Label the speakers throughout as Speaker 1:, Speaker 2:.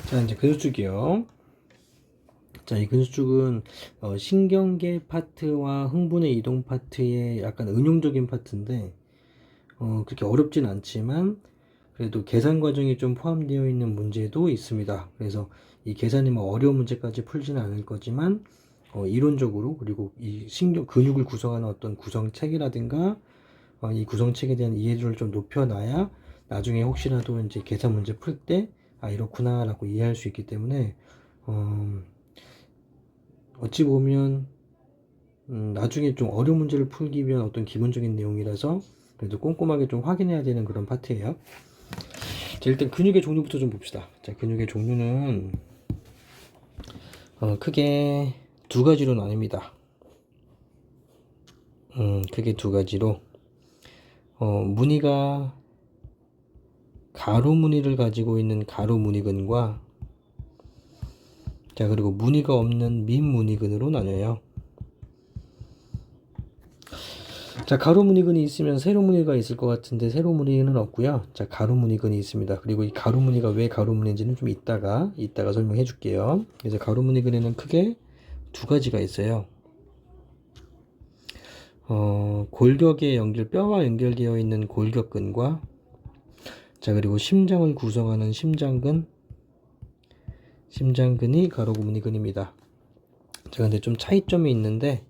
Speaker 1: 자, 이제 근육축이요. 자, 이 근육축은 신경계 파트와 흥분의 이동 파트의 약간 응용적인 파트인데, 그렇게 어렵진 않지만, 그래도 계산 과정이 좀 포함되어 있는 문제도 있습니다. 그래서 이 계산이 뭐 어려운 문제까지 풀지는 않을 거지만, 이론적으로, 그리고 이 근육을 구성하는 어떤 구성책이라든가, 이 구성책에 대한 이해도를 좀 높여놔야 나중에 혹시라도 이제 계산 문제 풀 때, 아, 이렇구나라고 이해할 수 있기 때문에, 어, 어찌 보면 나중에 좀 어려운 문제를 풀기 위한 어떤 기본적인 내용이라서 그래도 꼼꼼하게 좀 확인해야 되는 그런 파트예요. 자, 일단 근육의 종류부터 좀 봅시다. 자, 근육의 종류는 크게 두 가지로 나뉩니다. 크게 두 가지로 무늬가 가로 무늬를 가지고 있는 가로 무늬근과, 자, 그리고 무늬가 없는 민 무늬근으로 나뉘어요. 자, 가로 무늬근이 있으면 세로 무늬가 있을 것 같은데 세로 무늬는 없고요. 자, 가로 무늬근이 있습니다. 그리고 이 가로 무늬가 왜 가로 무늬인지는 좀 이따가 설명해 줄게요. 그래서 가로 무늬근에는 크게 두 가지가 있어요. 골격에 뼈와 연결되어 있는 골격근과, 자, 그리고 심장을 구성하는 심장근이 가로 무늬근입니다. 자, 근데 좀 차이점이 있는데,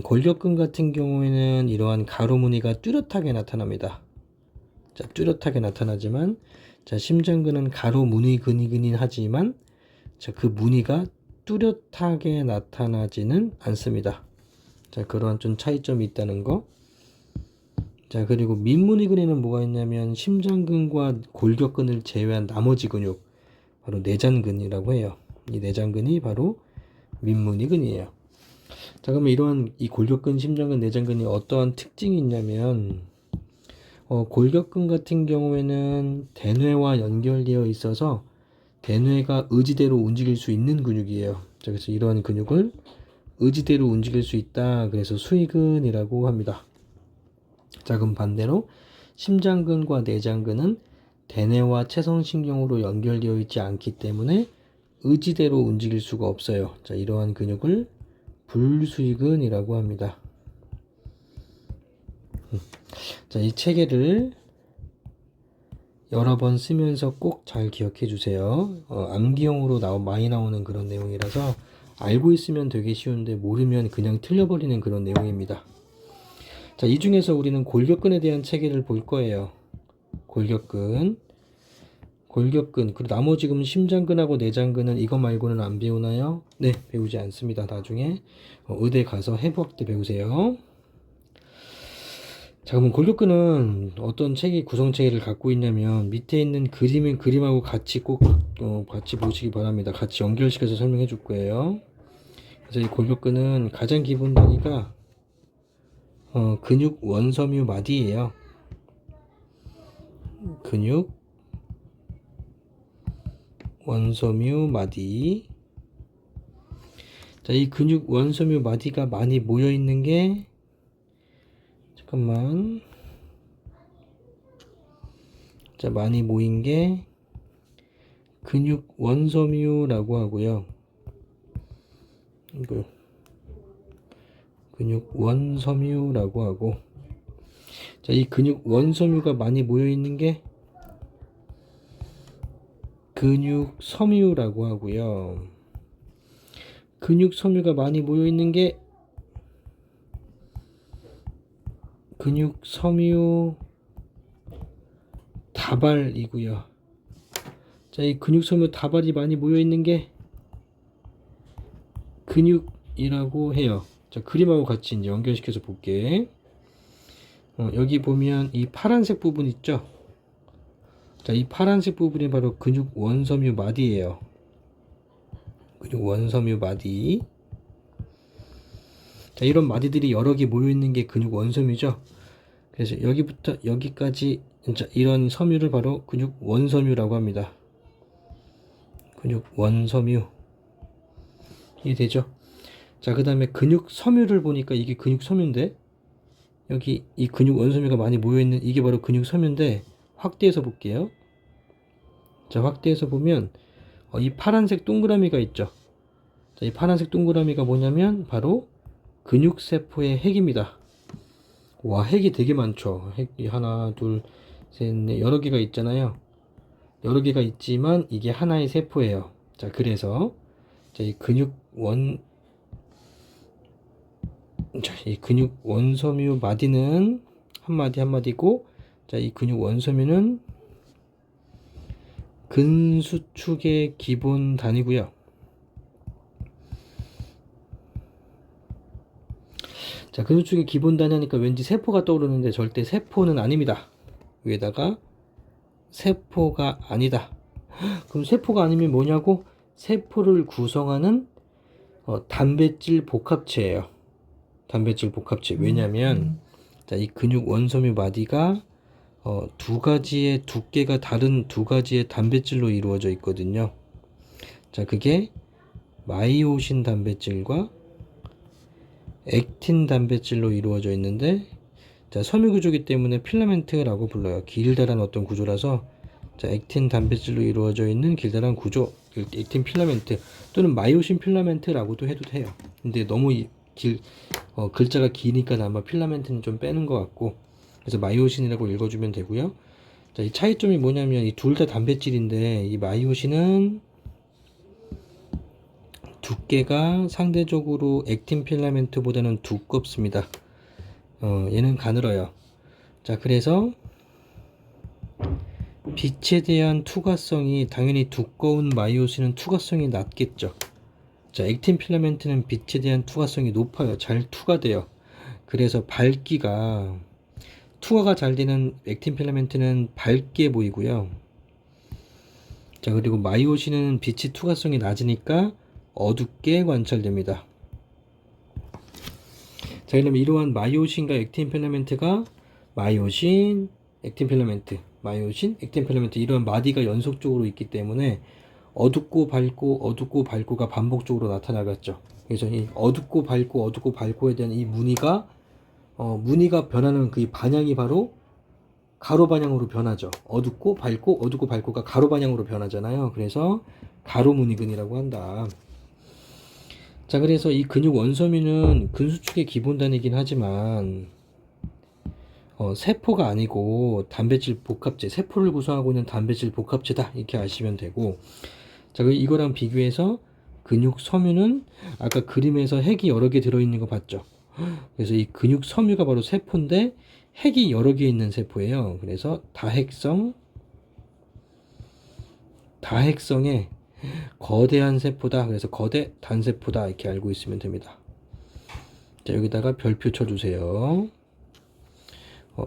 Speaker 1: 골격근 같은 경우에는 이러한 가로 무늬가 뚜렷하게 나타납니다. 자, 뚜렷하게 나타나지만, 자, 심장근은 가로 무늬근이긴 하지만, 자, 그 무늬가 뚜렷하게 나타나지는 않습니다. 자, 그러한 좀 차이점이 있다는 거. 자, 그리고 민무늬근에는 뭐가 있냐면 심장근과 골격근을 제외한 나머지 근육, 바로 내장근이라고 해요. 이 내장근이 바로 민무늬근이에요. 자, 그러면 이러한 이 골격근, 심장근, 내장근이 어떠한 특징이 있냐면, 골격근 같은 경우에는 대뇌와 연결되어 있어서 대뇌가 의지대로 움직일 수 있는 근육이에요. 자, 그래서 이러한 근육을 의지대로 움직일 수 있다. 그래서 수의근이라고 합니다. 자, 그럼 반대로 심장근과 내장근은 대뇌와 채성신경으로 연결되어 있지 않기 때문에 의지대로 움직일 수가 없어요. 자, 이러한 근육을 불수의근이라고 합니다. 자, 이 체계를 여러 번 쓰면서 꼭 잘 기억해 주세요. 암기용으로 많이 나오는 그런 내용이라서 알고 있으면 되게 쉬운데 모르면 그냥 틀려버리는 그런 내용입니다. 자, 이 중에서 우리는 골격근에 대한 체계를 볼 거예요. 골격근, 그리고 나머지 지금 심장근하고 내장근은 이거 말고는 안 배우나요? 네, 배우지 않습니다. 나중에 의대 가서 해부학 때 배우세요. 자, 그러면 골격근은 어떤 구성 체계를 갖고 있냐면 밑에 있는 그림하고 같이 꼭 같이 보시기 바랍니다. 같이 연결시켜서 설명해 줄 거예요. 그래서 이 골격근은 가장 기본 단위가 근육 원섬유 마디예요. 근육 원섬유 마디. 자, 이 근육 원섬유 마디가 많이 모여 있는 게, 잠깐만. 자, 많이 모인 게 근육 원섬유라고 하고요. 이거 근육 원섬유라고 하고, 자, 이 근육 원섬유가 많이 모여 있는 게 근육 섬유라고 하고요. 근육 섬유가 많이 모여 있는 게 근육 섬유 다발이고요. 자, 이 근육 섬유 다발이 많이 모여 있는 게 근육이라고 해요. 자, 그림하고 같이 이제 연결시켜서 볼게. 여기 보면 이 파란색 부분 있죠? 자, 이 파란색 부분이 바로 근육 원섬유 마디예요. 근육 원섬유 마디. 자, 이런 마디들이 여러 개 모여 있는 게 근육 원섬유죠. 그래서 여기부터 여기까지 이런 섬유를 바로 근육 원섬유라고 합니다. 근육 원섬유. 이해되죠? 자, 그 다음에 근육 섬유를 보니까 이게 근육 섬유인데, 여기 이 근육 원소미가 많이 모여있는 이게 바로 근육 섬유인데, 확대해서 볼게요. 자, 확대해서 보면 이 파란색 동그라미가 있죠. 자, 이 파란색 동그라미가 뭐냐면 바로 근육세포의 핵입니다. 와, 핵이 되게 많죠. 핵이 하나, 둘, 셋, 넷, 여러 개가 있잖아요. 여러 개가 있지만 이게 하나의 세포예요. 자, 그래서 이 근육 원섬유 마디는 한 마디 한 마디고, 자, 이 근육 원섬유는 근수축의 기본 단위고요. 자, 근수축의 기본 단위 하니까 왠지 세포가 떠오르는데 절대 세포는 아닙니다. 위에다가 세포가 아니다. 그럼 세포가 아니면 뭐냐고? 세포를 구성하는 단백질 복합체예요. 단백질 복합체. 왜냐면 자, 이 근육 원섬유 마디가 두 가지의 두께가 다른 두 가지의 단백질로 이루어져 있거든요. 자, 그게 마이오신 단백질과 액틴 단백질로 이루어져 있는데, 자, 섬유 구조이기 때문에 필라멘트라고 불러요. 길다란 어떤 구조라서, 자, 액틴 단백질로 이루어져 있는 길다란 구조, 액틴 필라멘트 또는 마이오신 필라멘트라고도 해도 돼요. 근데 너무 글자가 기니까 아마 필라멘트는 좀 빼는 것 같고, 그래서 마이오신이라고 읽어주면 되고요. 자, 이 차이점이 뭐냐면 이 둘 다 단백질인데, 이 마이오신은 두께가 상대적으로 액틴 필라멘트보다는 두껍습니다. 얘는 가늘어요. 자, 그래서 빛에 대한 투과성이, 당연히 두꺼운 마이오신은 투과성이 낮겠죠. 자, 액틴 필라멘트는 빛에 대한 투과성이 높아요. 잘 투과돼요. 그래서 투과가 잘 되는 액틴 필라멘트는 밝게 보이고요. 자, 그리고 마이오신은 빛이 투과성이 낮으니까 어둡게 관찰됩니다. 자, 그러면 이러한 마이오신과 액틴 필라멘트가 마이오신, 액틴 필라멘트, 마이오신, 액틴 필라멘트, 이런 마디가 연속적으로 있기 때문에 어둡고 밝고가 반복적으로 나타나겠죠. 그래서 이 어둡고 밝고에 대한 이 무늬가 변하는 그 방향이 바로 가로 방향으로 변하죠. 어둡고 밝고가 가로 방향으로 변하잖아요. 그래서 가로 무늬근이라고 한다. 자, 그래서 이 근육 원섬유는 근수축의 기본 단위이긴 하지만 세포가 아니고 단백질 복합체, 세포를 구성하고 있는 단백질 복합체다, 이렇게 아시면 되고, 자, 이거랑 비교해서 근육 섬유는 아까 그림에서 핵이 여러 개 들어있는 거 봤죠. 그래서 이 근육 섬유가 바로 세포인데 핵이 여러 개 있는 세포예요. 그래서 다핵성의 거대한 세포다. 그래서 거대 단세포다, 이렇게 알고 있으면 됩니다. 자, 여기다가 별표 쳐주세요.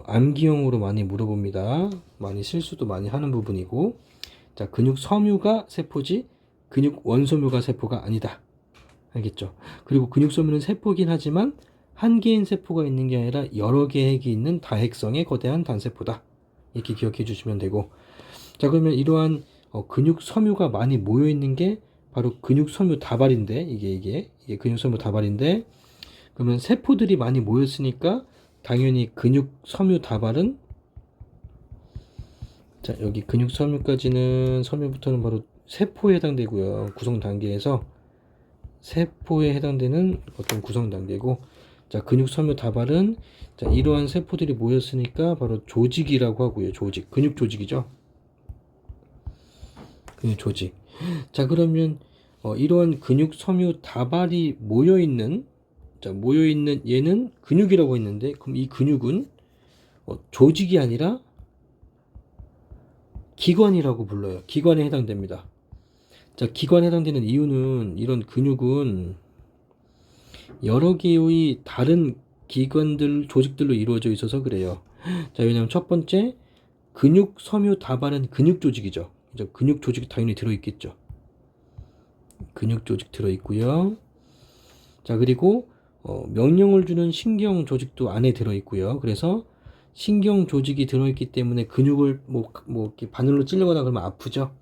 Speaker 1: 암기용으로 많이 물어봅니다. 많이 실수도 많이 하는 부분이고, 자, 근육 섬유가 세포지 근육 원섬유가 세포가 아니다. 알겠죠? 그리고 근육 섬유는 세포긴 하지만 한 개인 세포가 있는 게 아니라 여러 개의 핵이 있는 다핵성의 거대한 단세포다, 이렇게 기억해 주시면 되고, 자, 그러면 이러한 근육 섬유가 많이 모여 있는 게 바로 근육 섬유 다발인데, 이게 근육 섬유 다발인데, 그러면 세포들이 많이 모였으니까 당연히 근육 섬유 다발은, 자, 여기 근육 섬유까지는, 섬유부터는 바로 세포에 해당되고요. 구성 단계에서 세포에 해당되는 어떤 구성 단계고, 자, 근육 섬유 다발은, 자, 이러한 세포들이 모였으니까 바로 조직이라고 하고요. 근육 조직이죠. 근육 조직. 자, 그러면 이러한 근육 섬유 다발이 모여있는 얘는 근육이라고 했는데, 그럼 이 근육은 조직이 아니라 기관이라고 불러요. 기관에 해당됩니다. 자, 기관에 해당되는 이유는 이런 근육은 여러 개의 다른 기관들, 조직들로 이루어져 있어서 그래요. 자, 왜냐면 첫 번째, 근육 섬유 다발은 근육 조직이죠. 이제 근육 조직이 당연히 들어있겠죠. 근육 조직 들어있고요. 자, 그리고 명령을 주는 신경 조직도 안에 들어있고요. 그래서 신경 조직이 들어있기 때문에 근육을 이렇게 바늘로 찔러거나 그러면 아프죠.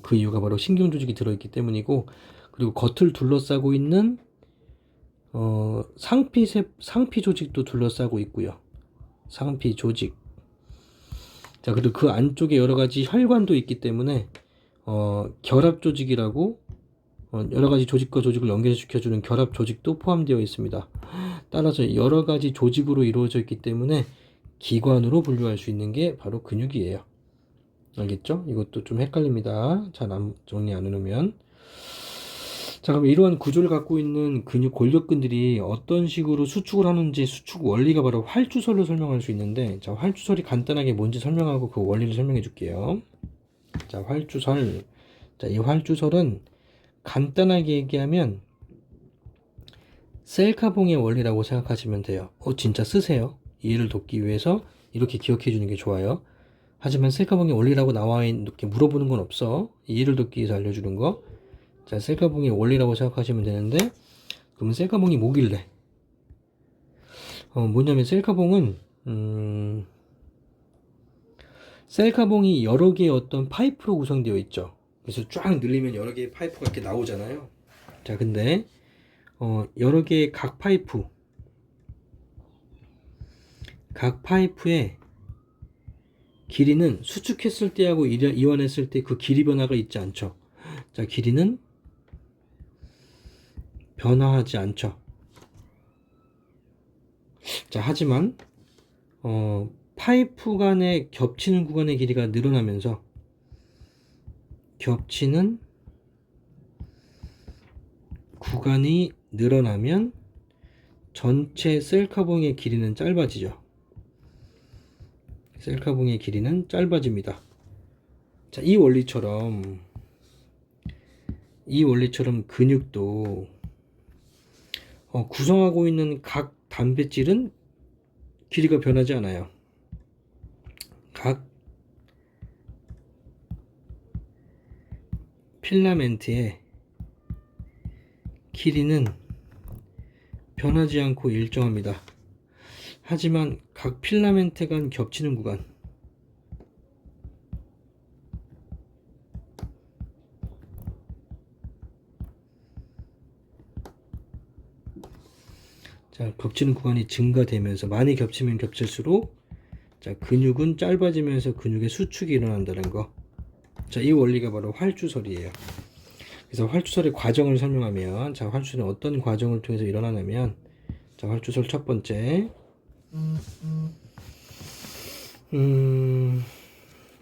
Speaker 1: 그 이유가 바로 신경 조직이 들어있기 때문이고, 그리고 겉을 둘러싸고 있는 상피 조직도 둘러싸고 있고요. 상피 조직. 자, 그리고 그 안쪽에 여러 가지 혈관도 있기 때문에 결합 조직이라고 여러 가지 조직과 조직을 연결시켜주는 결합 조직도 포함되어 있습니다. 따라서 여러 가지 조직으로 이루어져 있기 때문에 기관으로 분류할 수 있는 게 바로 근육이에요. 알겠죠? 이것도 좀 헷갈립니다. 잘 정리 안 해놓으면. 자, 그럼 이러한 구조를 갖고 있는 근육 골격근들이 어떤 식으로 수축을 하는지 수축 원리가 바로 활주설로 설명할 수 있는데, 자, 활주설이 간단하게 뭔지 설명하고 그 원리를 설명해 줄게요. 자, 활주설. 자, 이 활주설은 간단하게 얘기하면 셀카봉의 원리라고 생각하시면 돼요. 진짜 쓰세요. 이해를 돕기 위해서 이렇게 기억해 주는 게 좋아요. 하지만 셀카봉의 원리라고 나와 이렇게 물어보는 건 없어. 이해를 돕기 위해서 알려주는 거. 자, 셀카봉의 원리라고 생각하시면 되는데, 그러면 셀카봉이 뭐길래? 뭐냐면 셀카봉은 셀카봉이 여러 개의 어떤 파이프로 구성되어 있죠. 그래서 쫙 늘리면 여러 개의 파이프가 이렇게 나오잖아요. 자, 근데 여러 개의 각 파이프의 길이는 수축했을 때하고 이완했을 때 그 길이 변화가 있지 않죠. 자, 길이는 변화하지 않죠. 자, 하지만 파이프 간에 겹치는 구간의 길이가 늘어나면서 겹치는 구간이 늘어나면 전체 셀카봉의 길이는 짧아지죠. 셀카봉의 길이는 짧아집니다. 자, 이 원리처럼 근육도 구성하고 있는 각 단백질은 길이가 변하지 않아요. 각 필라멘트의 길이는 변하지 않고 일정합니다. 하지만 각 필라멘트 간 겹치는 구간, 자, 겹치는 구간이 증가되면서 많이 겹치면 겹칠수록 자, 근육은 짧아지면서 근육의 수축이 일어난다는 거. 자, 이 원리가 바로 활주설이에요. 그래서 활주설의 과정을 설명하면, 자, 활주설은 어떤 과정을 통해서 일어나냐면, 자, 활주설 첫 번째,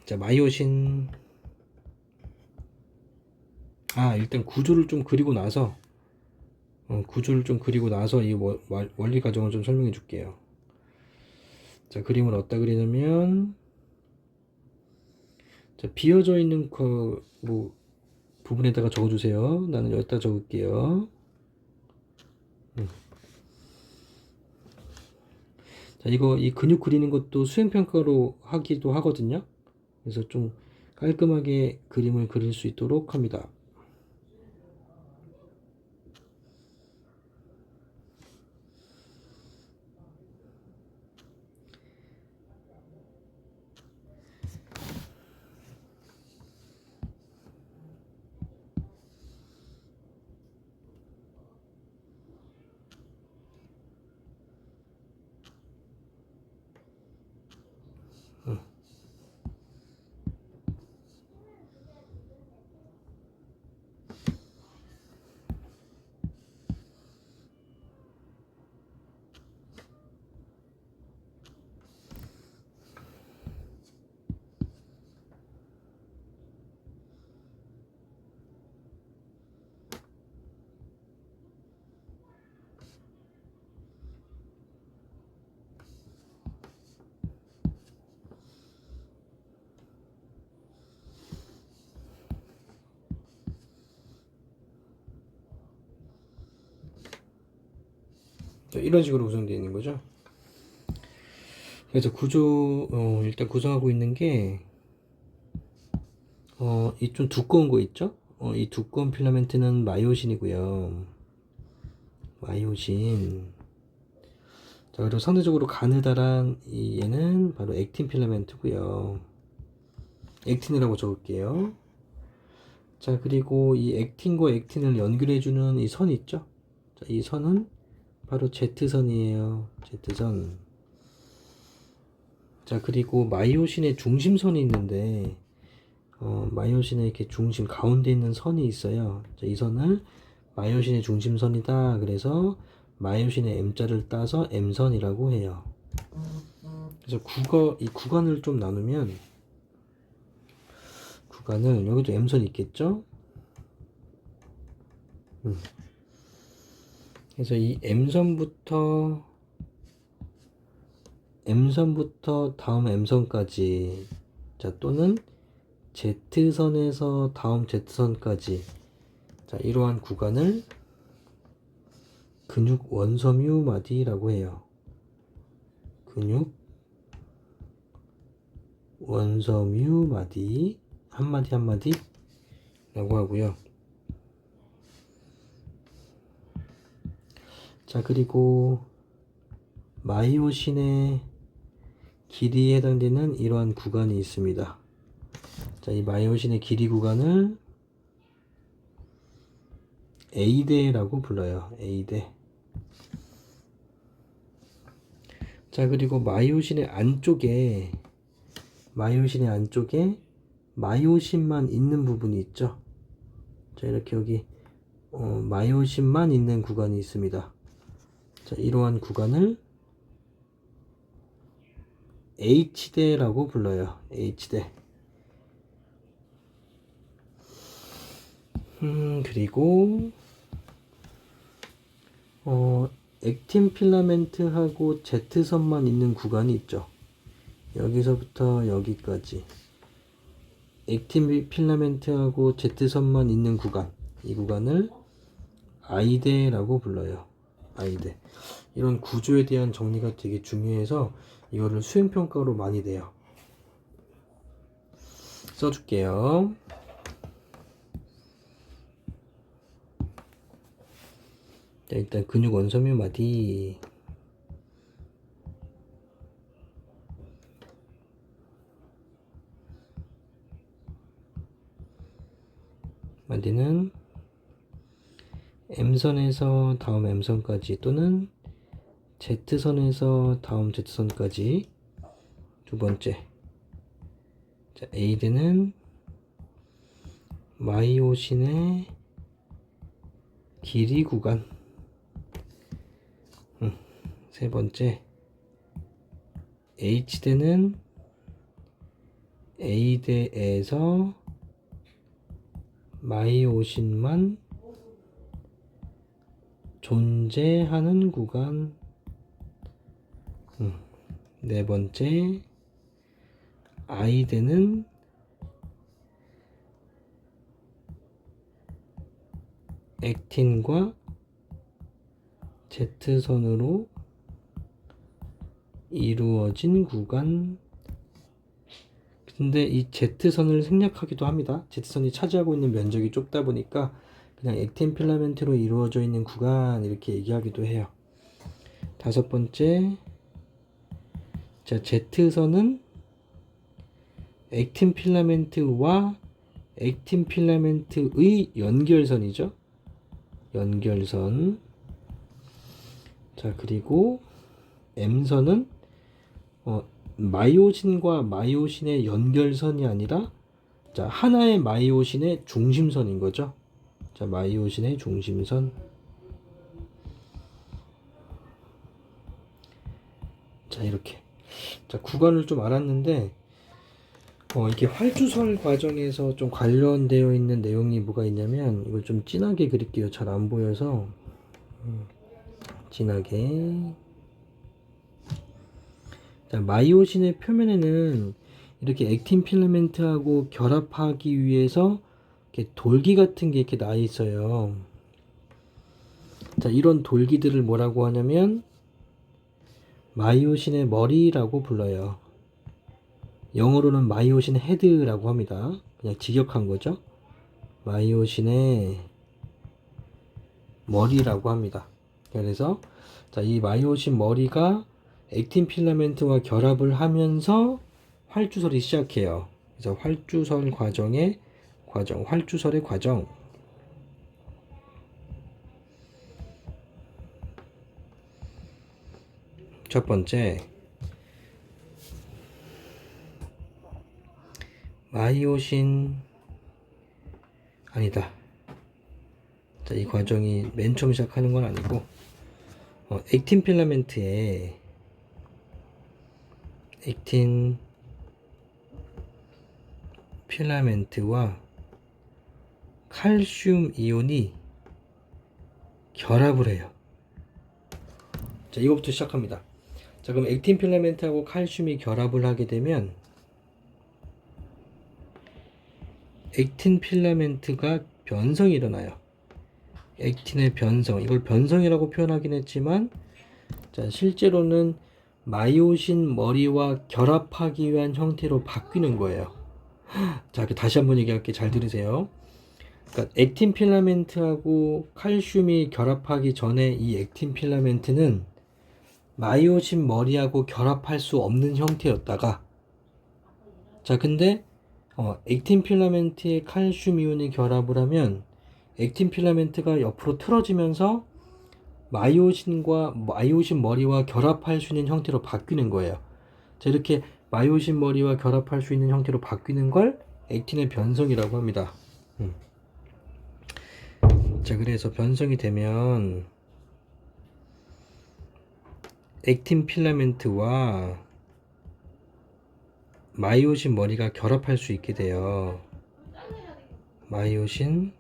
Speaker 1: 자, 마이오신. 일단 구조를 좀 그리고 나서 이 원리 과정을 좀 설명해 줄게요. 자, 그림을 어디다 그리냐면, 자, 비어져 있는 부분에다가 적어주세요. 나는 여기다 적을게요. 자, 이 근육 그리는 것도 수행평가로 하기도 하거든요. 그래서 좀 깔끔하게 그림을 그릴 수 있도록 합니다. 자, 이런 식으로 구성되어 있는 거죠. 그래서 일단 구성하고 있는 게, 이 좀 두꺼운 거 있죠? 이 두꺼운 필라멘트는 마이오신이고요. 마이오신. 자, 그리고 상대적으로 가느다란 얘는 바로 액틴 필라멘트고요. 액틴이라고 적을게요. 자, 그리고 이 액틴과 액틴을 연결해주는 이 선 있죠? 자, 이 선은 바로 Z선이에요. Z선. 자, 그리고 마이오신의 중심선이 있는데, 마이오신의 이렇게 중심 가운데 있는 선이 있어요. 자, 이 선을 마이오신의 중심선이다. 그래서 마이오신의 M자를 따서 M선이라고 해요. 그래서 이 구간을 좀 나누면, 구간을, 여기도 M선이 있겠죠? 그래서 이 M선부터 다음 M선까지, 자, 또는 Z선에서 다음 Z선까지, 자, 이러한 구간을 근육 원섬유 마디라고 해요. 근육 원섬유 마디, 한마디 한마디 라고 하고요. 자, 그리고 마이오신의 길이에 해당되는 이러한 구간이 있습니다. 자, 이 마이오신의 길이 구간을 A대라고 불러요. A대. 자, 그리고 마이오신의 안쪽에 마이오신만 있는 부분이 있죠. 자, 이렇게 여기 마이오신만 있는 구간이 있습니다. 자, 이러한 구간을 H대라고 불러요. H대. 그리고 액틴 필라멘트하고 Z선만 있는 구간이 있죠. 여기서부터 여기까지 액틴 필라멘트하고 Z선만 있는 구간, 이 구간을 I대라고 불러요. I대. 이런 구조에 대한 정리가 되게 중요해서 이거를 수행평가로 많이 돼요. 써줄게요. 자, 일단 근육 원섬유 마디. 마디는 M선에서 다음 M선까지 또는 Z선에서 다음 Z선까지. 두 번째, 자, A대는 마이오신의 길이 구간. 세 번째, H대는 A대에서 마이오신만 존재하는 구간. 네 번째, I대는 액틴과 Z선으로 이루어진 구간. 근데 이 Z선을 생략하기도 합니다. Z선이 차지하고 있는 면적이 좁다 보니까 그냥 액틴 필라멘트로 이루어져 있는 구간 이렇게 얘기하기도 해요. 다섯 번째, 자, Z선은 액틴 필라멘트와 액틴 필라멘트의 연결선이죠. 연결선. 자, 그리고 M선은 마이오신과 마이오신의 연결선이 아니라, 자, 하나의 마이오신의 중심선인 거죠. 자, 마이오신의 중심선. 자, 이렇게. 자, 구간을 좀 알았는데, 이게 활주설 과정에서 좀 관련되어 있는 내용이 뭐가 있냐면, 이걸 좀 진하게 그릴게요. 잘 안 보여서. 진하게. 자, 마이오신의 표면에는 이렇게 액틴 필라멘트하고 결합하기 위해서 이렇게 돌기 같은 게 이렇게 나 있어요. 자, 이런 돌기들을 뭐라고 하냐면 마이오신의 머리라고 불러요. 영어로는 마이오신 헤드라고 합니다. 그냥 직역한 거죠. 마이오신의 머리라고 합니다. 그래서 자, 이 마이오신 머리가 액틴 필라멘트와 결합을 하면서 활주설이 시작해요. 그래서 활주설 과정의 과정, 활주설의 과정. 첫 번째, 마이오신 아니다. 자, 이 과정이 맨 처음 시작하는 건 아니고 액틴 필라멘트에 액틴 필라멘트와 칼슘 이온이 결합을 해요. 자, 이거부터 시작합니다. 자, 그럼 액틴 필라멘트하고 칼슘이 결합을 하게 되면 액틴 필라멘트가 변성이 일어나요. 액틴의 변성, 이걸 변성이라고 표현하긴 했지만, 자, 실제로는 마이오신 머리와 결합하기 위한 형태로 바뀌는 거예요. 자, 다시 한번 얘기할게. 잘 들으세요. 그러니까 액틴 필라멘트하고 칼슘이 결합하기 전에 이 액틴 필라멘트는 마이오신 머리하고 결합할 수 없는 형태였다가, 자, 근데 액틴 필라멘트에 칼슘 이온이 결합을 하면 액틴 필라멘트가 옆으로 틀어지면서 마이오신 머리와 결합할 수 있는 형태로 바뀌는 거예요. 자, 이렇게 마이오신 머리와 결합할 수 있는 형태로 바뀌는 걸 액틴의 변성이라고 합니다. 자, 그래서 변성이 되면 액틴 필라멘트와 마이오신 머리가 결합할 수 있게 돼요. 마이오신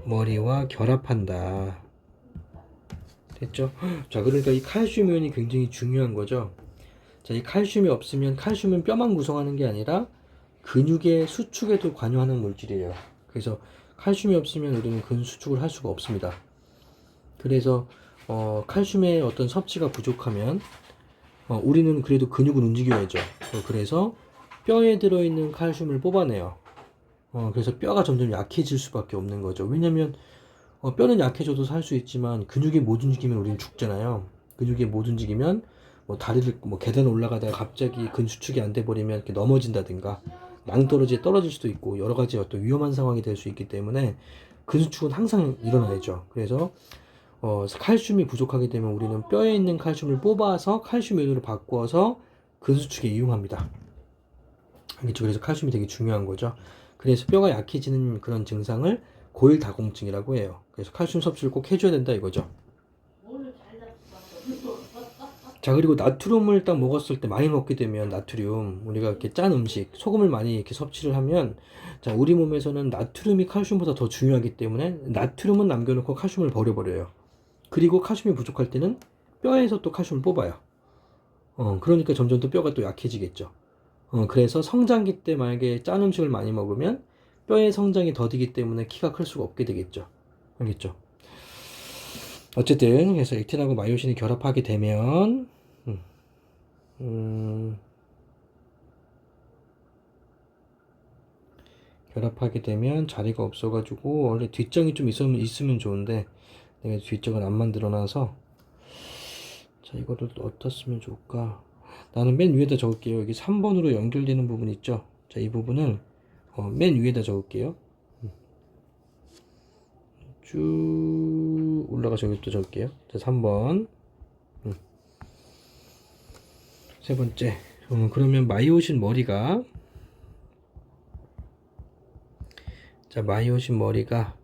Speaker 1: 머리와 결합한다. 됐죠? 자, 그러니까 이 칼슘 이온이 굉장히 중요한 거죠. 자, 이 칼슘이 없으면, 칼슘은 뼈만 구성하는 게 아니라 근육의 수축에도 관여하는 물질이에요. 그래서 칼슘이 없으면 우리는 근 수축을 할 수가 없습니다. 그래서 칼슘의 어떤 섭취가 부족하면 우리는 그래도 근육을 움직여야죠. 그래서 뼈에 들어있는 칼슘을 뽑아내요. 그래서 뼈가 점점 약해질 수밖에 없는 거죠. 왜냐면 뼈는 약해져도 살 수 있지만 근육이 못 움직이면 우리는 죽잖아요. 근육이 못 움직이면 다리를 계단 올라가다가 갑자기 근수축이 안 돼 버리면 이렇게 넘어진다든가 낭떠러지에 떨어질 수도 있고 여러 가지 어떤 위험한 상황이 될 수 있기 때문에 근수축은 항상 일어나야죠. 그래서 칼슘이 부족하게 되면 우리는 뼈에 있는 칼슘을 뽑아서 칼슘 이온으로 바꿔서 근수축에 이용합니다. 알겠죠? 그래서 칼슘이 되게 중요한 거죠. 그래서 뼈가 약해지는 그런 증상을 고일다공증이라고 해요. 그래서 칼슘 섭취를 꼭 해줘야 된다 이거죠. 자, 그리고 나트륨을 딱 먹었을 때 많이 먹게 되면 나트륨, 우리가 이렇게 짠 음식, 소금을 많이 이렇게 섭취를 하면, 자, 우리 몸에서는 나트륨이 칼슘보다 더 중요하기 때문에 나트륨은 남겨놓고 칼슘을 버려버려요. 그리고 칼슘이 부족할 때는 뼈에서 또 칼슘을 뽑아요. 그러니까 점점 또 뼈가 또 약해지겠죠. 그래서 성장기 때 만약에 짠 음식을 많이 먹으면 뼈의 성장이 더디기 때문에 키가 클 수가 없게 되겠죠. 알겠죠? 어쨌든 그래서 액틴하고 마이오신이 결합하게 되면 결합하게 되면 자리가 없어가지고 원래 뒷정이 좀 있으면 좋은데 내가 뒷정을 안 만들어놔서 자, 이거를 어디다 쓰면 좋을까? 나는 맨 위에다 적을게요. 여기 3번으로 연결되는 부분 있죠? 자, 이 부분을 맨 위에다 적을게요. 쭉 올라가서 여기 또 적을게요. 자, 3번. 세 번째. 그러면 마이오신 머리가, 자, 마이오신 머리가,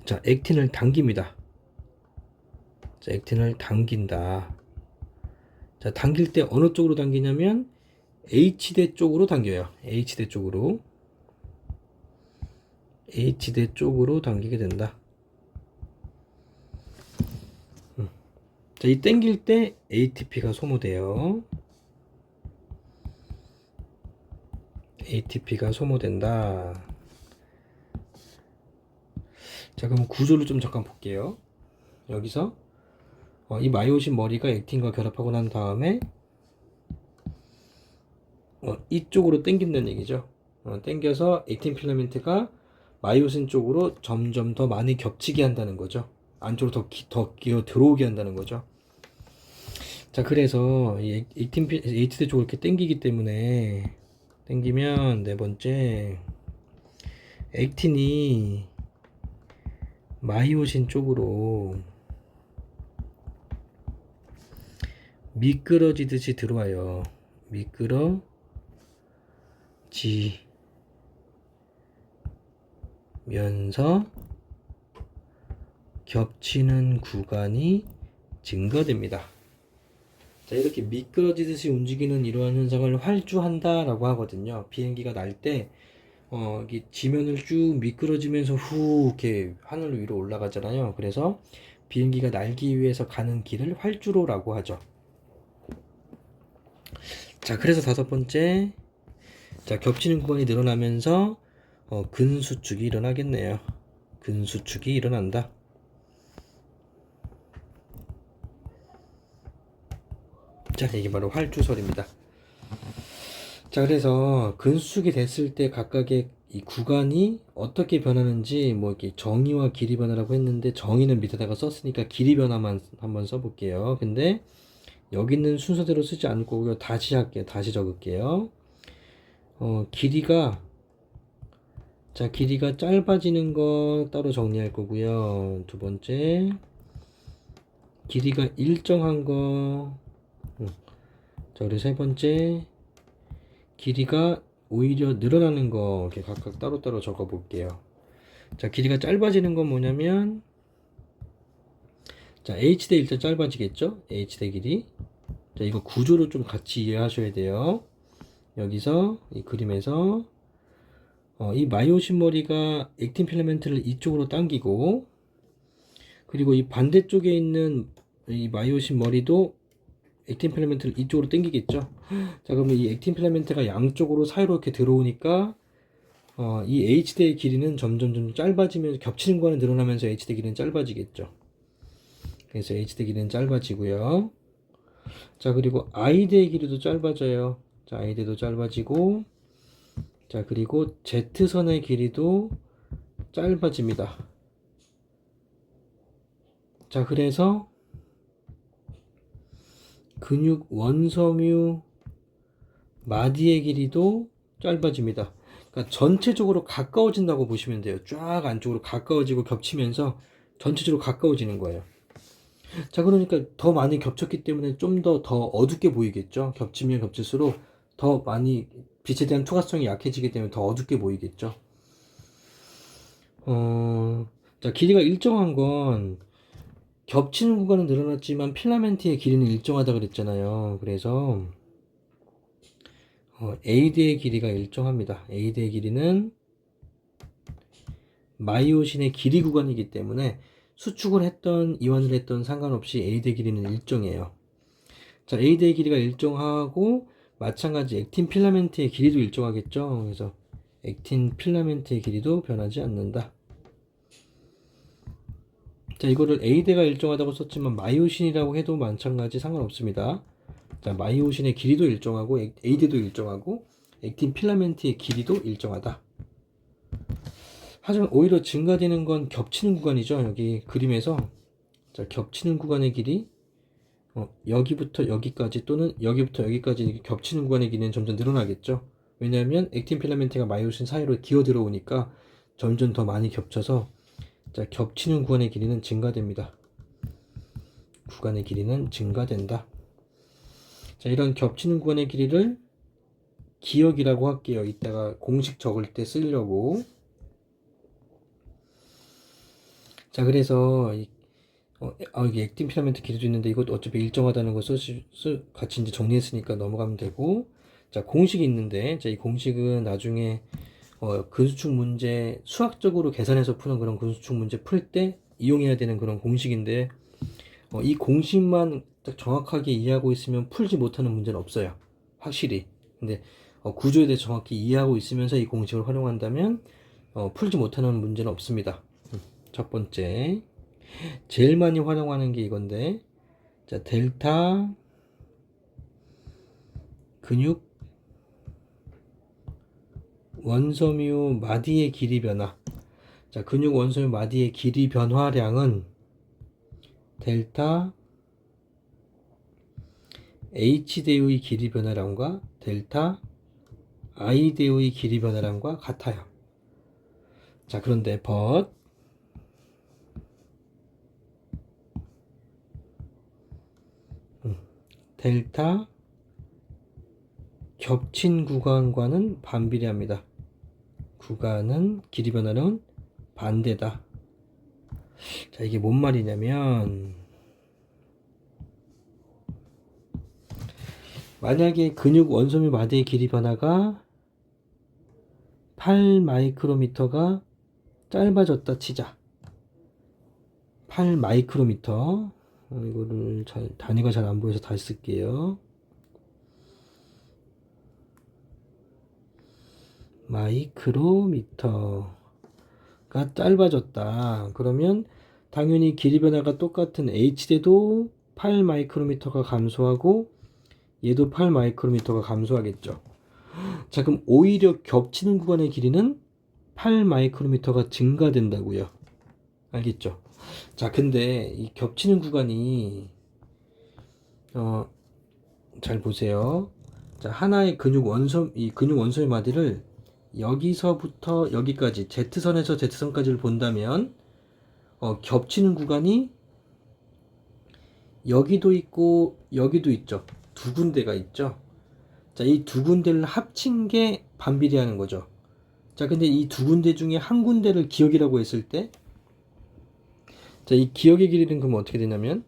Speaker 1: 자, 액틴을 당깁니다. 자, 액틴을 당긴다. 자, 당길 때 어느 쪽으로 당기냐면 H대 쪽으로 당겨요. H대 쪽으로. H대 쪽으로 당기게 된다. 자, 이 당길 때 ATP가 소모돼요. ATP가 소모된다. 자, 그럼 구조를 좀 잠깐 볼게요. 여기서 이 마이오신 머리가 액틴과 결합하고 난 다음에 이쪽으로 당긴다는 얘기죠. 당겨서 액틴 필라멘트가 마이오신 쪽으로 점점 더 많이 겹치게 한다는 거죠. 안쪽으로 더 기어 들어오게 한다는 거죠. 자, 그래서 이 HT 쪽으로 이렇게 당기기 때문에 당기면 네 번째 액틴이 마이오신 쪽으로 미끄러지듯이 들어와요. 미끄러지면서 겹치는 구간이 증가됩니다. 자, 이렇게 미끄러지듯이 움직이는 이러한 현상을 활주한다 라고 하거든요. 비행기가 날 때 이 지면을 쭉 미끄러지면서 후 이렇게 하늘 위로 올라가잖아요. 그래서 비행기가 날기 위해서 가는 길을 활주로라고 하죠. 자, 그래서 다섯 번째, 자, 겹치는 구간이 늘어나면서 근수축이 일어나겠네요. 근수축이 일어난다. 자, 이게 바로 활주설입니다. 자, 그래서 근수축이 됐을 때 각각의 이 구간이 어떻게 변하는지 뭐 이렇게 정의와 길이 변화라고 했는데, 정의는 밑에다가 썼으니까 길이 변화만 한번 써볼게요. 근데 여기 있는 순서대로 쓰지 않을 거고요. 다시 할게요. 다시 적을게요. 길이가, 자, 길이가 짧아지는 거 따로 정리할 거고요. 두 번째, 길이가 일정한 거. 자, 그리고 세 번째, 길이가 오히려 늘어나는 거 이렇게 각각 따로따로 적어 볼게요. 자, 길이가 짧아지는 건 뭐냐면, 자, h대 일단 짧아지겠죠? h대 길이. 자, 이거 구조를 좀 같이 이해하셔야 돼요. 여기서 이 그림에서 이 마이오신 머리가 액틴 필라멘트를 이쪽으로 당기고, 그리고 이 반대쪽에 있는 이 마이오신 머리도 액틴 필라멘트를 이쪽으로 당기겠죠. 자, 그러면 이 액틴 필라멘트가 양쪽으로 사이로 이렇게 들어오니까 이 H대의 길이는 점점 짧아지면서 겹치는 구간이 늘어나면서 H대 길이는 짧아지겠죠. 그래서 H대 길이는 짧아지고요. 자, 그리고 I대의 길이도 짧아져요. 자, I대도 짧아지고, 자, 그리고 Z선의 길이도 짧아집니다. 자, 그래서 근육 원섬유 마디의 길이도 짧아집니다. 그러니까 전체적으로 가까워진다고 보시면 돼요. 쫙 안쪽으로 가까워지고 겹치면서 전체적으로 가까워지는 거예요. 자, 그러니까 더 많이 겹쳤기 때문에 좀 더 어둡게 보이겠죠. 겹치면 겹칠수록 더 많이 빛에 대한 투과성이 약해지기 때문에 더 어둡게 보이겠죠. 자, 길이가 일정한 건 겹치는 구간은 늘어났지만 필라멘트의 길이는 일정하다 그랬잖아요. 그래서 AD의 길이가 일정합니다. AD의 길이는 마이오신의 길이 구간이기 때문에 수축을 했던 이완을 했던 상관없이 AD의 길이는 일정해요. 자, AD의 길이가 일정하고 마찬가지 액틴 필라멘트의 길이도 일정하겠죠. 그래서 액틴 필라멘트의 길이도 변하지 않는다. 자, 이거를 AD가 일정하다고 썼지만 마이오신이라고 해도 마찬가지 상관없습니다. 자, 마이오신의 길이도 일정하고 AD도 일정하고 액틴 필라멘트의 길이도 일정하다. 하지만 오히려 증가되는 건 겹치는 구간이죠. 여기 그림에서, 자, 겹치는 구간의 길이 여기부터 여기까지 또는 여기부터 여기까지 겹치는 구간의 길이는 점점 늘어나겠죠. 왜냐하면 액틴 필라멘트가 마이오신 사이로 기어 들어오니까 점점 더 많이 겹쳐서, 자, 겹치는 구간의 길이는 증가됩니다. 구간의 길이는 증가된다. 자, 이런 겹치는 구간의 길이를 기역이라고 할게요. 이따가 공식 적을 때 쓰려고. 자, 그래서 이게 액틴 필라멘트 길이도 있는데 이것도 어차피 일정하다는 거 같이 이제 정리했으니까 넘어가면 되고. 자, 공식이 있는데, 자, 이 공식은 나중에 근수축 문제 수학적으로 계산해서 푸는 그런 근수축 문제 풀 때 이용해야 되는 그런 공식인데, 이 공식만 딱 정확하게 이해하고 있으면 풀지 못하는 문제는 없어요. 확실히. 근데 구조에 대해 정확히 이해하고 있으면서 이 공식을 활용한다면 풀지 못하는 문제는 없습니다. 첫 번째, 제일 많이 활용하는 게 이건데, 자, 델타 근육 원섬유 마디의 길이 변화. 자, 근육 원섬유 마디의 길이 변화량은 델타 H대의 길이 변화량과 델타 I대의 길이 변화량과 같아요. 자, 그런데 델타 겹친 구간과는 반비례합니다. 구간은 길이 변화는 반대다. 자, 이게 뭔 말이냐면 만약에 근육 원소미 마디의 길이 변화가 8 마이크로미터가 짧아졌다 치자. 8 마이크로미터. 이거를 단위가 잘 안 보여서 다시 쓸게요. 마이크로미터가 짧아졌다. 그러면 당연히 길이 변화가 똑같은 H대도 8 마이크로미터가 감소하고 얘도 8 마이크로미터가 감소하겠죠. 자, 그럼 오히려 겹치는 구간의 길이는 8 마이크로미터가 증가된다고요. 알겠죠? 자, 근데 이 겹치는 구간이 잘 보세요. 자, 하나의 이 근육 원소의 마디를 여기서부터 여기까지 Z선에서 Z선까지를 본다면 겹치는 구간이 여기도 있고 여기도 있죠. 두 군데가 있죠. 자, 이 두 군데를 합친 게 반비례하는 거죠. 자, 근데 이 두 군데 중에 한 군데를 기억이라고 했을 때, 자, 이 기억의 길이는 그럼 어떻게 되냐면,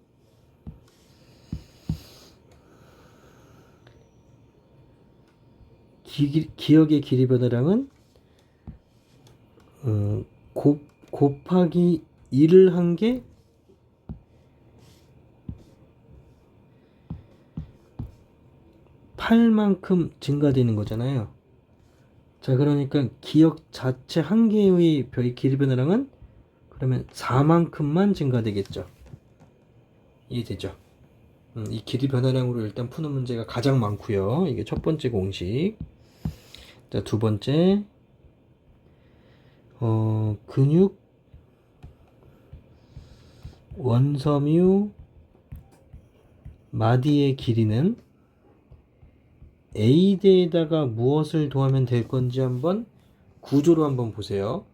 Speaker 1: 기억의 길이 변화량은 곱하기 1을 한 게 8만큼 증가되는 거잖아요. 자, 그러니까 기억 자체 한 개의 길이 변화량은 그러면 4만큼만 증가되겠죠. 이해되죠? 이 길이 변화량으로 일단 푸는 문제가 가장 많고요. 이게 첫 번째 공식. 자, 두 번째, 근육 원섬유 마디의 길이는 A대에다가 무엇을 더하면 될 건지 한번 구조로 한번 보세요.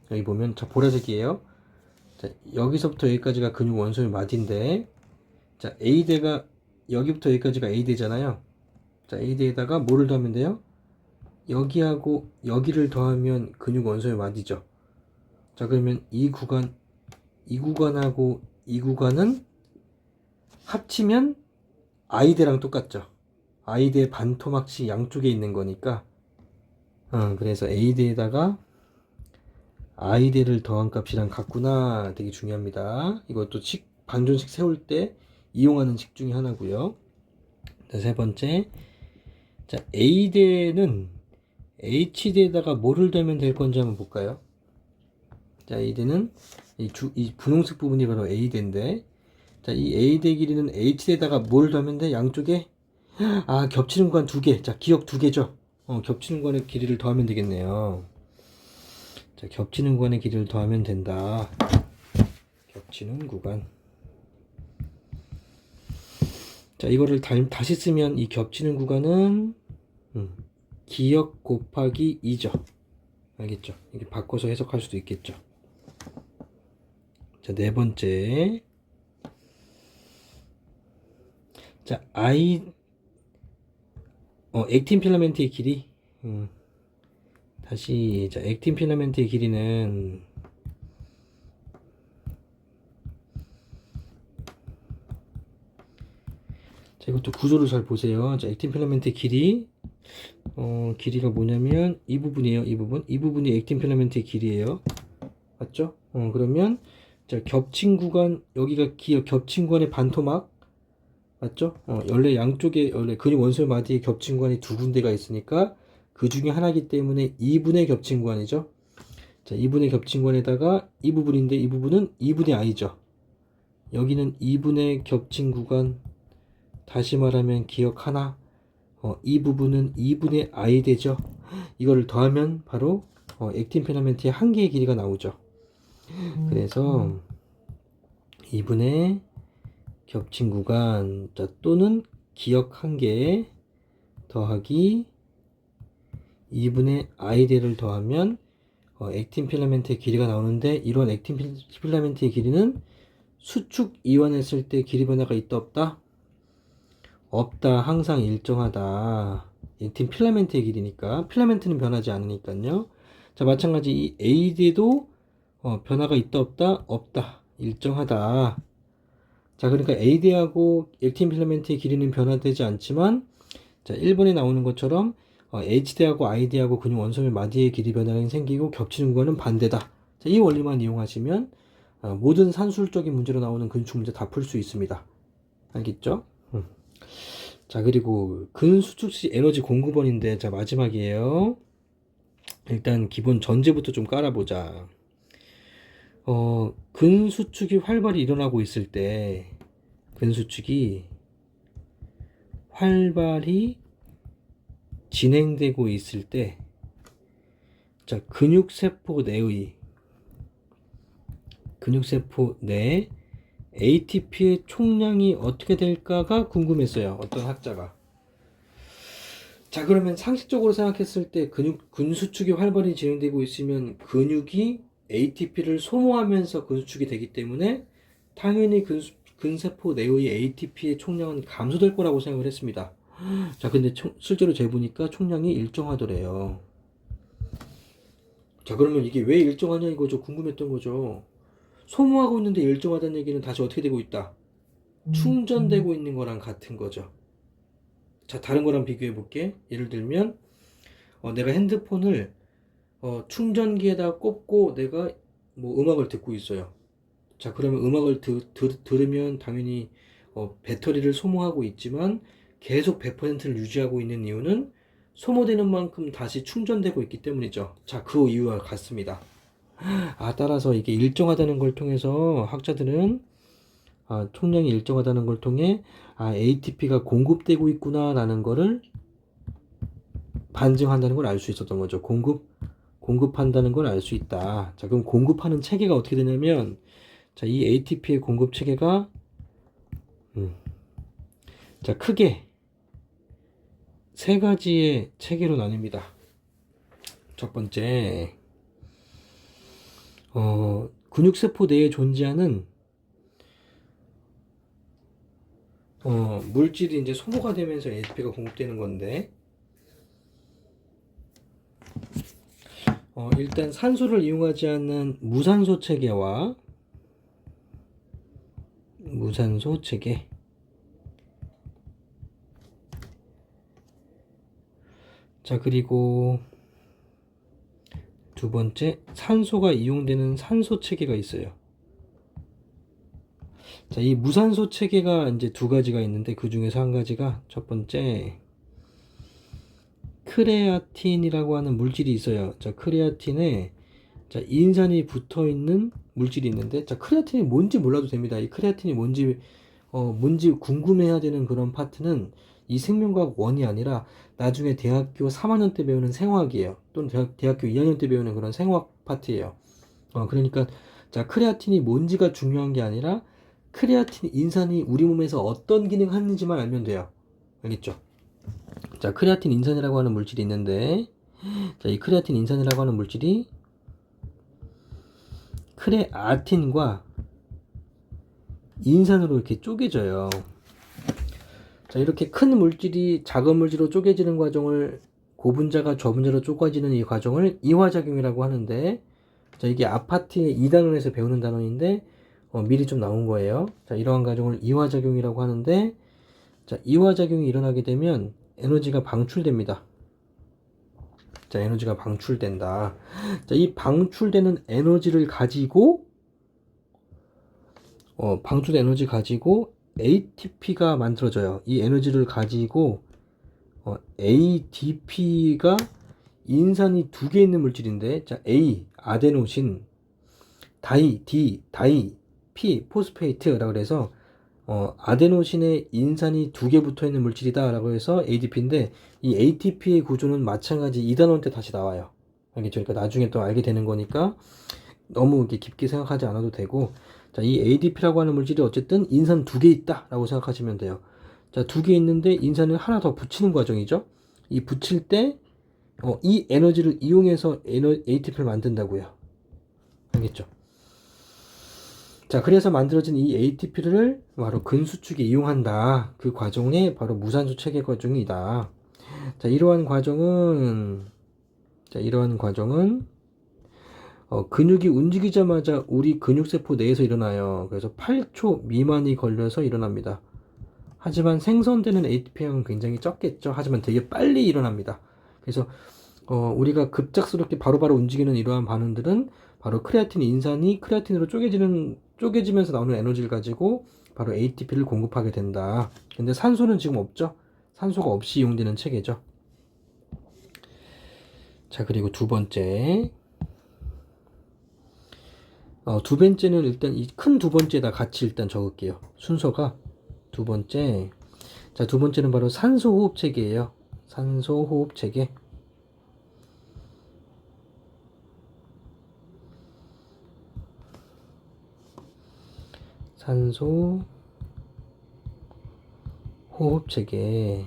Speaker 1: 여기 보면 자, 보라색이에요. 자, 여기서부터 여기까지가 근육 원소의 마디인데, 자, A대가 여기부터 여기까지가 A대잖아요. 자, A대에다가 뭐를 더하면 돼요? 여기하고 여기를 더하면 근육 원소의 마디죠. 자, 그러면 이 구간하고 이 구간은 합치면 I대랑 똑같죠. I대 반토막씩 양쪽에 있는 거니까. 그래서 A대에다가 I대를 더한 값이랑 같구나. 되게 중요합니다. 이것도 반전식 세울 때 이용하는 식 중에 하나고요. 자, 세 번째. 자, A대는 H대에다가 뭐를 더하면 될 건지 한번 볼까요? 자, A대는 이 분홍색 부분이 바로 A대인데, 자, 이 A대 길이는 H대에다가 뭘 더하면 돼? 양쪽에 겹치는 구간 두 개. 자, 기억 두 개죠. 겹치는 구간의 길이를 더하면 되겠네요. 자, 겹치는 구간의 길이를 더하면 된다. 겹치는 구간. 자, 이거를 다시 쓰면 이 겹치는 구간은 기억 곱하기 2죠. 알겠죠? 이게 바꿔서 해석할 수도 있겠죠. 자, 네 번째. 자, 액틴 필라멘트의 길이. 다시, 자, 액틴 필라멘트의 길이는 자, 이것도 구조를 잘 보세요. 자, 액틴 필라멘트의 길이가 뭐냐면 이 부분이에요. 이 부분이 액틴 필라멘트의 길이에요. 맞죠? 그러면 자, 겹친 구간, 여기가 겹친 구간의 반토막 맞죠? 원래 양쪽에 원래 근육 원소의 마디에 겹친 구간이 두 군데가 있으니까 그 중에 하나이기 때문에 2분의 겹친 구간이죠. 자, 2분의 겹친 구간에다가 이 부분인데 이 부분은 2분의 i죠. 여기는 2분의 겹친 구간, 다시 말하면 기억 하나, 이 부분은 2분의 i 되죠. 이거를 더하면 바로 액틴 필라멘트의 한 개의 길이가 나오죠. 그래서 2분의 겹친 구간, 자, 또는 기억 한 개 더하기 2분의 i대를 더하면 액틴 필라멘트의 길이가 나오는데, 이런 액틴 필라멘트의 길이는 수축 이완했을 때 길이 변화가 있다 없다? 없다, 항상 일정하다. 액틴 필라멘트의 길이니까. 필라멘트는 변하지 않으니까요. 자, 마찬가지 이 AD도 변화가 있다, 없다, 없다, 일정하다. 자, 그러니까 AD하고 액틴 필라멘트의 길이는 변화되지 않지만, 자, 1번에 나오는 것처럼 HD하고 ID하고 근육 원소멸 마디의 길이 변화가 생기고 겹치는 구간은 반대다. 자, 이 원리만 이용하시면 모든 산술적인 문제로 나오는 근축 문제 다 풀 수 있습니다. 알겠죠? 자, 그리고 근수축 시 에너지 공급원인데, 자, 마지막이에요. 일단 기본 전제부터 좀 깔아보자. 근수축이 활발히 일어나고 있을 때, 근수축이 활발히 진행되고 있을 때, 자, 근육세포 내 ATP의 총량이 어떻게 될까가 궁금했어요. 어떤 학자가. 자, 그러면 상식적으로 생각했을 때 근수축이 활발히 진행되고 있으면 근육이 ATP를 소모하면서 근수축이 되기 때문에 당연히 근세포 내의 ATP의 총량은 감소될 거라고 생각을 했습니다. 자, 근데 실제로 재보니까 총량이 일정하더래요. 자, 그러면 이게 왜 일정하냐 이거죠. 궁금했던 거죠. 소모하고 있는데 일정하다는 얘기는 다시 어떻게 되고 있다? 충전되고 있는 거랑 같은 거죠. 자, 다른 거랑 비교해 볼게. 예를 들면 내가 핸드폰을 충전기에다 꽂고 내가 뭐 음악을 듣고 있어요. 자, 그러면 음악을 들으면 당연히 배터리를 소모하고 있지만 계속 100%를 유지하고 있는 이유는 소모되는 만큼 다시 충전되고 있기 때문이죠. 자, 그 이유와 같습니다. 따라서 이게 일정하다는 걸 통해서 학자들은 총량이 일정하다는 걸 통해 ATP가 공급되고 있구나라는 거를 반증한다는 걸 알 수 있었던 거죠. 공급한다는 걸 알 수 있다. 자, 그럼 공급하는 체계가 어떻게 되냐면, 자, 이 ATP의 공급 체계가 자, 크게 세 가지의 체계로 나뉩니다. 첫 번째, 근육세포 내에 존재하는 물질이 이제 소모가 되면서 ATP가 공급되는 건데, 일단 산소를 이용하지 않는 무산소 체계와 무산소 체계. 자, 그리고 두 번째, 산소가 이용되는 산소 체계가 있어요. 자, 이 무산소 체계가 이제 두 가지가 있는데 그 중에서 한 가지가 첫 번째 크레아틴이라고 하는 물질이 있어요. 자, 크레아틴에 자, 인산이 붙어 있는 물질이 있는데, 자, 크레아틴이 뭔지 몰라도 됩니다. 이 크레아틴이 뭔지 궁금해야 되는 그런 파트는 이 생명과학 1이 아니라 나중에 대학교 3학년 때 배우는 생화학이에요. 또는 대학교 2학년 때 배우는 그런 생화학 파트예요. 그러니까 자, 크레아틴이 뭔지가 중요한 게 아니라 크레아틴 인산이 우리 몸에서 어떤 기능을 하는지만 알면 돼요. 알겠죠? 자, 크레아틴 인산이라고 하는 물질이 있는데, 자, 이 크레아틴 인산이라고 하는 물질이 크레아틴과 인산으로 이렇게 쪼개져요. 자, 이렇게 큰 물질이 작은 물질로 쪼개지는 과정을, 고분자가 저분자로 쪼개지는 이 과정을 이화작용이라고 하는데, 자, 이게 아파트의 2단원에서 배우는 단원인데 미리 좀 나온 거예요. 자, 이러한 과정을 이화작용이라고 하는데, 자, 이화작용이 일어나게 되면 에너지가 방출됩니다. 자, 에너지가 방출된다. 자, 이 방출되는 에너지를 가지고 방출된 에너지 가지고 ATP가 만들어져요. 이 에너지를 가지고 ADP가 인산이 두 개 있는 물질인데, 자, A 아데노신, P 포스페이트라고 그래서 아데노신에 인산이 두 개 붙어 있는 물질이다 라고 해서 ADP인데, 이 ATP의 구조는 마찬가지 2단원 때 다시 나와요. 알겠죠? 그러니까 나중에 또 알게 되는 거니까 너무 이렇게 깊게 생각하지 않아도 되고, 자, 이 ADP라고 하는 물질이 어쨌든 인산 두 개 있다 라고 생각하시면 돼요. 자, 두 개 있는데 인산을 하나 더 붙이는 과정이죠. 이 붙일 때 이 에너지를 이용해서 ATP를 만든다고요. 알겠죠? 자, 그래서 만들어진 이 ATP를 바로 근수축에 이용한다. 그 과정이 바로 무산소 체계 과정이다. 자, 이러한 과정은 근육이 움직이자마자 우리 근육세포 내에서 일어나요. 그래서 8초 미만이 걸려서 일어납니다. 하지만 생성되는 ATP량은 굉장히 적겠죠. 하지만 되게 빨리 일어납니다. 그래서 우리가 급작스럽게 바로바로 움직이는 이러한 반응들은 바로 크레아틴 인산이 크레아틴으로 쪼개지면서 나오는 에너지를 가지고 바로 ATP를 공급하게 된다. 근데 산소는 지금 없죠. 산소가 없이 이용되는 체계죠. 자, 그리고 두 번째는 일단 이 큰 두 번째다 같이 일단 적을게요. 순서가 두 번째는 바로 산소호흡 체계예요. 산소호흡 체계. 산소 호흡 체계.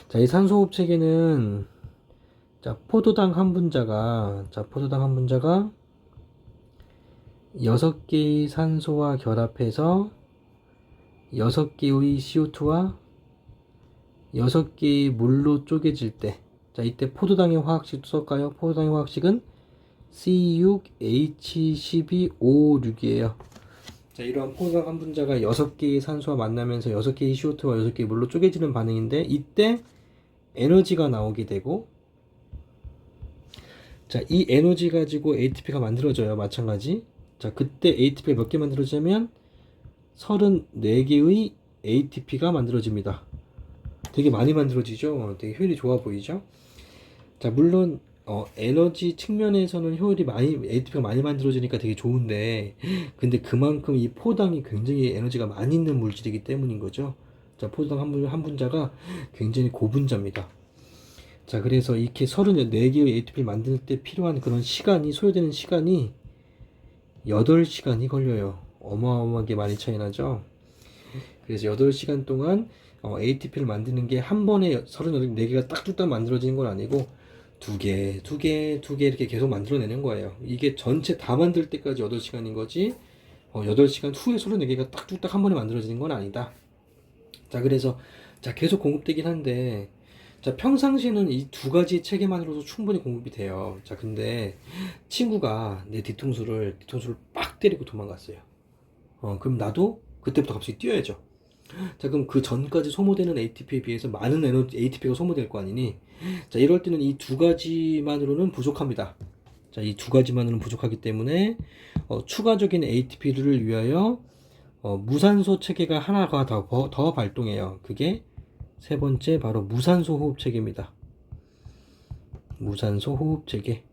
Speaker 1: 자, 이 산소 호흡 체계는 포도당 한 분자가 6개의 산소와 결합해서 6개의 CO2와 6개의 물로 쪼개질 때, 자, 이때 포도당의 화학식 쓸까요? 포도당의 화학식은 C6H12O6이에요. 자, 이러한 포도당 한 분자가 6개의 산소와 만나면서 6개의 CO2와 6개의 물로 쪼개지는 반응인데, 이때 에너지가 나오게 되고, 자, 이 에너지 가지고 ATP가 만들어져요. 마찬가지. 자, 그때 ATP가 몇 개 만들어지냐면 34개의 ATP가 만들어집니다. 되게 많이 만들어지죠. 되게 효율이 좋아 보이죠. 자, 물론 에너지 측면에서는 ATP가 많이 만들어지니까 되게 좋은데, 근데 그만큼 이 포당이 굉장히 에너지가 많이 있는 물질이기 때문인 거죠. 자, 포당 한 분자가 굉장히 고분자입니다. 자, 그래서 이렇게 34개의 ATP를 만들 때 필요한 그런 소요되는 시간이 8시간이 걸려요. 어마어마하게 많이 차이 나죠. 그래서 8시간 동안 ATP를 만드는 게 한 번에 34개가 딱뚝딱 만들어지는 건 아니고 두 개 이렇게 계속 만들어내는 거예요. 이게 전체 다 만들 때까지 8시간인 거지 8시간 후에 34개가 딱뚝딱 한 번에 만들어지는 건 아니다. 자, 그래서 계속 공급되긴 한데, 자, 평상시에는 이 두 가지 체계만으로도 충분히 공급이 돼요. 자, 근데 친구가 내 뒤통수를 빡 때리고 도망갔어요. 그럼 나도 그때부터 갑자기 뛰어야죠. 자, 그럼 그 전까지 소모되는 ATP에 비해서 많은 ATP가 소모될 거 아니니? 자, 이럴 때는 이 두 가지만으로는 부족합니다. 자, 이 두 가지만으로는 부족하기 때문에 추가적인 ATP를 위하여 무산소 체계가 하나가 더 발동해요. 그게 세 번째 바로 무산소 호흡 체계입니다. 무산소 호흡 체계.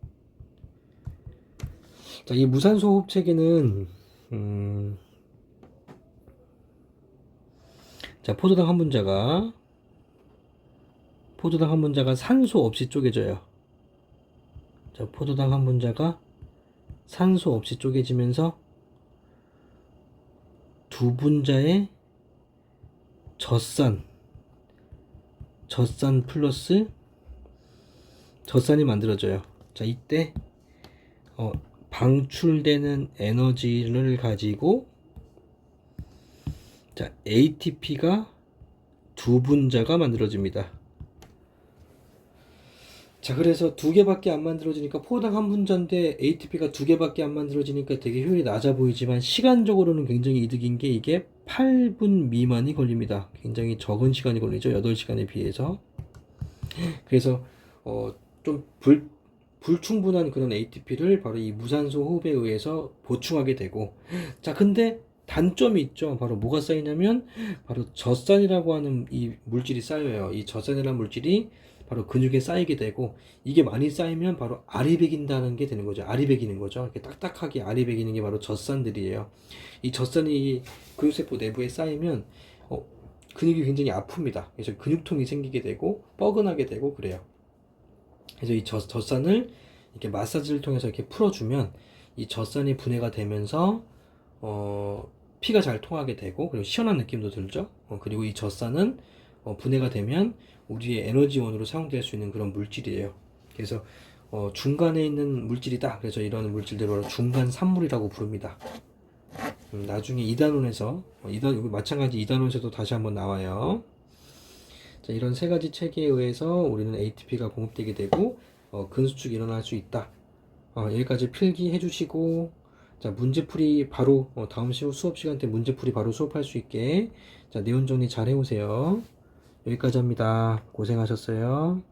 Speaker 1: 자, 이 무산소 호흡 체계는 자, 포도당 한 분자가 산소 없이 쪼개져요. 자, 포도당 한 분자가 산소 없이 쪼개지면서 두 분자의 젖산 플러스 젖산이 만들어져요. 자, 이때 방출되는 에너지를 가지고 자, ATP가 두 분자가 만들어집니다. 자, 그래서 두 개밖에 안 만들어지니까 포당 한 분자인데 ATP가 두 개밖에 안 만들어지니까 되게 효율이 낮아 보이지만 시간적으로는 굉장히 이득인 게 이게 8분 미만이 걸립니다. 굉장히 적은 시간이 걸리죠. 8시간에 비해서. 그래서 좀 불충분한 그런 ATP를 바로 이 무산소 호흡에 의해서 보충하게 되고, 자, 근데 단점이 있죠. 바로 뭐가 쌓이냐면 바로 젖산이라고 하는 이 물질이 쌓여요. 이 젖산이라는 물질이 바로 근육에 쌓이게 되고, 이게 많이 쌓이면 바로 알이 배긴다는 게 되는 거죠. 알이 배기는 거죠. 이렇게 딱딱하게 알이 배기는 게 바로 젖산들이에요. 이 젖산이 근육세포 내부에 쌓이면 근육이 굉장히 아픕니다. 그래서 근육통이 생기게 되고 뻐근하게 되고 그래요. 그래서 이 젖산을 이렇게 마사지를 통해서 이렇게 풀어주면 이 젖산이 분해가 되면서 피가 잘 통하게 되고, 그리고 시원한 느낌도 들죠. 그리고 이 젖산은 분해가 되면 우리의 에너지원으로 사용될 수 있는 그런 물질이에요. 그래서 중간에 있는 물질이다. 그래서 이런 물질들을 바로 중간 산물이라고 부릅니다. 나중에 2단원에서 마찬가지 2단원에서도 다시 한번 나와요. 자, 이런 세 가지 체계에 의해서 우리는 ATP가 공급되게 되고 근수축이 일어날 수 있다. 여기까지 필기해 주시고, 자, 문제풀이 바로 다음 수업 시간 때 문제풀이 바로 수업할 수 있게 자, 내용 정리 잘 해오세요. 여기까지 합니다. 고생하셨어요.